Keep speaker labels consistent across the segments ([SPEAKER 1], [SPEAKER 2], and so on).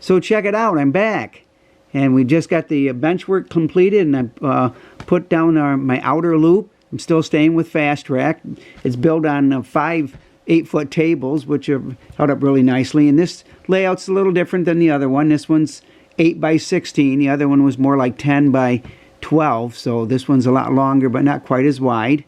[SPEAKER 1] So check it out, I'm back. And we just got the bench work completed, and I put down my outer loop. I'm still staying with fastrack. It's built on 5 8-foot tables, which are held up really nicely. And this layout's a little different than the other one. This one's 8 by 16. The other one was more like 10 by 12. So this one's a lot longer, but not quite as wide.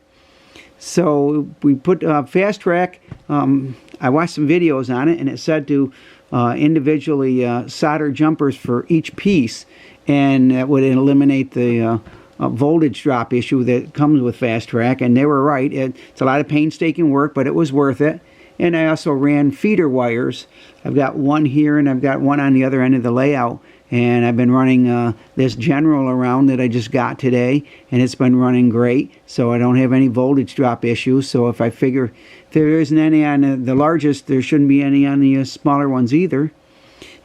[SPEAKER 1] So we put fastrack. I watched some videos on it, and it said to individually solder jumpers for each piece, and that would eliminate the voltage drop issue that comes with fastrack. And they were right. It's a lot of painstaking work, but it was worth it. And I also ran feeder wires. I've got one here, and I've got one on the other end of the layout. And I've been running this General around that I just got today, and it's been running great, so I don't have any voltage drop issues. So if I figure if there isn't any on the largest, there shouldn't be any on the smaller ones either.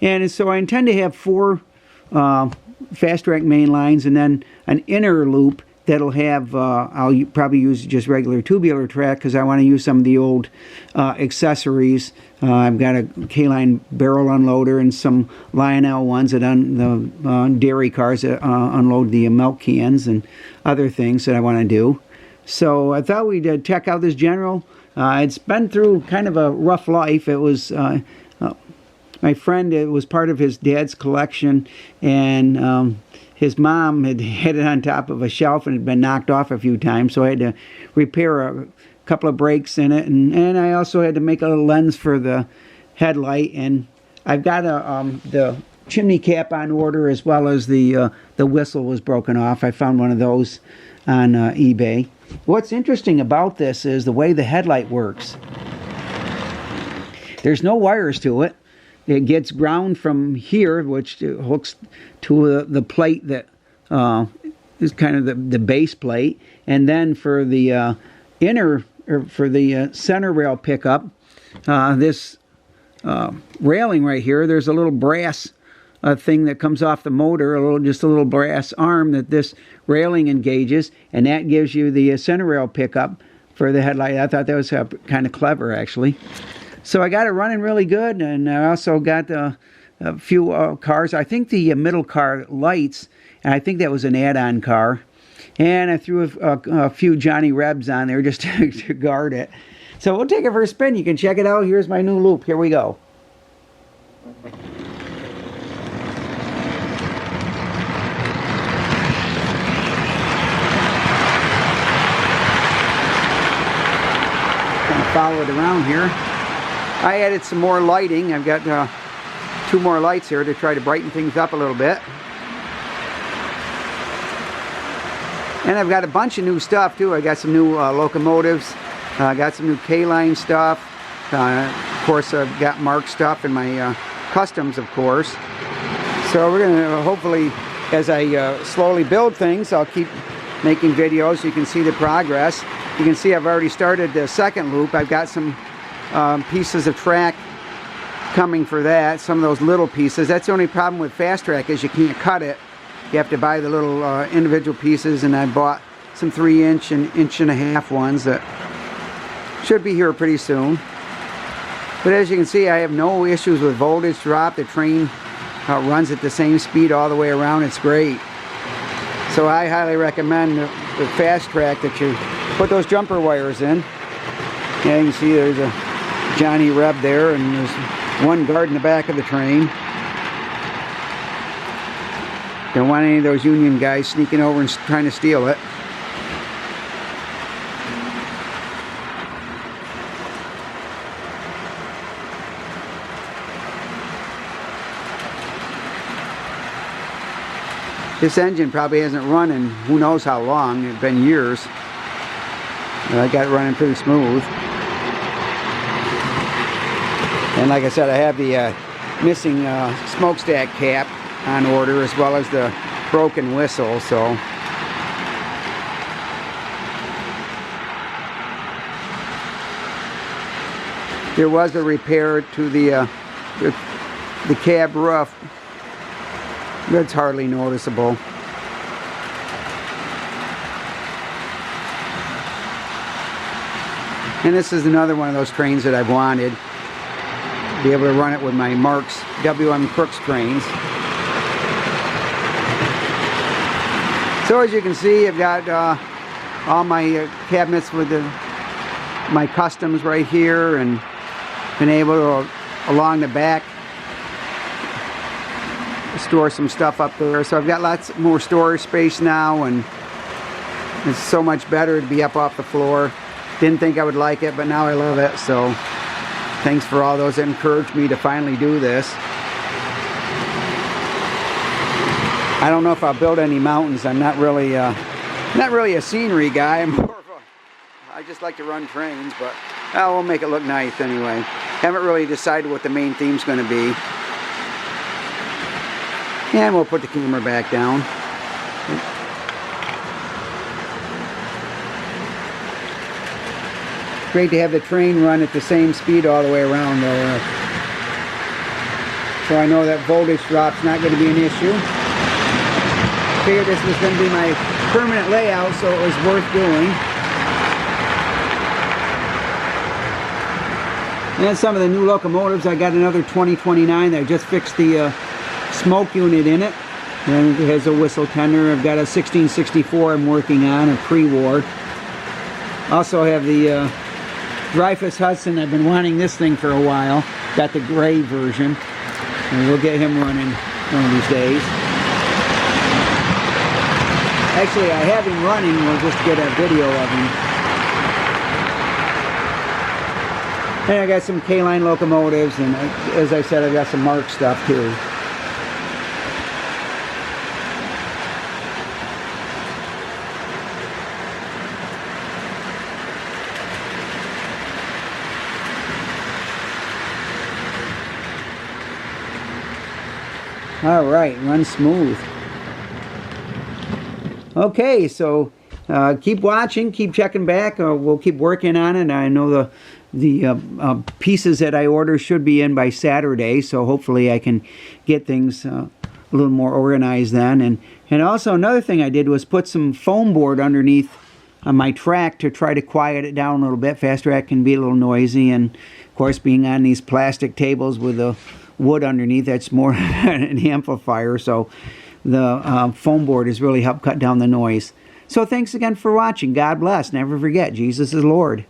[SPEAKER 1] And so I intend to have 4 fastrack main lines, and then an inner loop that'll have, I'll probably use just regular tubular track because I want to use some of the old accessories. I've got a K-line barrel unloader and some Lionel ones that the dairy cars that unload the milk cans and other things that I want to do. So I thought we'd check out this General. It's been through kind of a rough life. It was my friend, it was part of his dad's collection, and his mom had it on top of a shelf and had been knocked off a few times, so I had to repair a couple of brakes in it, and I also had to make a little lens for the headlight. And I've got the chimney cap on order, as well as the whistle was broken off. I found one of those on eBay. What's interesting about this is the way the headlight works. There's no wires to it. It gets ground from here, which hooks to the plate that is kind of the base plate. And then for the for the center rail pickup, this railing right here, there's a little brass thing that comes off the motor, just a little brass arm that this railing engages, and that gives you the center rail pickup for the headlight. I thought that was kind of clever, actually. So I got it running really good, and I also got a few cars. I think the middle car lights, and I think that was an add-on car. And I threw a few Johnny Rebs on there just to guard it. So we'll take it for a spin. You can check it out. Here's my new loop. Here we go. Kind of follow it around here. I added some more lighting. I've got 2 more lights here to try to brighten things up a little bit. And I've got a bunch of new stuff too. I got some new locomotives. I got some new K-line stuff. Of course, I've got Mark stuff and my customs, of course. So we're going to hopefully, as I slowly build things, I'll keep making videos so you can see the progress. You can see I've already started the second loop. I've got some pieces of track coming for that, some of those little pieces. That's the only problem with fastrack is you can't cut it. You have to buy the little individual pieces, and I bought some 3-inch and 1.5-inch ones that should be here pretty soon. But as you can see, I have no issues with voltage drop. The train runs at the same speed all the way around. It's great. So I highly recommend the fastrack that you put those jumper wires in. Yeah, you can see there's a Johnny Reb there, and there's one guard in the back of the train. Don't want any of those union guys sneaking over and trying to steal it. This engine probably hasn't run in who knows how long. It's been years. But I got it running pretty smooth. And like I said, I have the missing smokestack cap on order, as well as the broken whistle. So there was a repair to the cab roof. That's hardly noticeable. And this is another one of those trains that I've wanted. be able to run it with my Marks WM Crooks trains. So as you can see, I've got all my cabinets with my customs right here, and been able to, along the back, store some stuff up there. So I've got lots more storage space now, and it's so much better to be up off the floor. Didn't think I would like it, but now I love it. So thanks for all those that encouraged me to finally do this. I don't know if I'll build any mountains. I'm not really a scenery guy. I'm more of I just like to run trains, but we'll make it look nice anyway. Haven't really decided what the main theme's going to be. And we'll put the camera back down. Great to have the train run at the same speed all the way around though. So I know that voltage drop's not going to be an issue. Figured this was going to be my permanent layout, so it was worth doing. And some of the new locomotives, I got another 2029 that I just fixed the smoke unit in it, and it has a whistle tender. I've got a 1664 I'm working on, a pre-war. Also have the Dreyfus Hudson. I've been wanting this thing for a while. Got the gray version, and we'll get him running one of these days. Actually, I have him running. We'll just get a video of him. And I got some K-line locomotives, and as I said, I've got some Mark stuff too. All right, run smooth. Okay, so keep watching, keep checking back. We'll keep working on it. I know the pieces that I order should be in by Saturday, so hopefully I can get things a little more organized then. And also another thing I did was put some foam board underneath my track to try to quiet it down a little bit. Fastrack can be a little noisy, and of course being on these plastic tables with the wood underneath, that's more an amplifier, so the foam board has really helped cut down the noise. So thanks again for watching. God bless. Never forget, Jesus is Lord.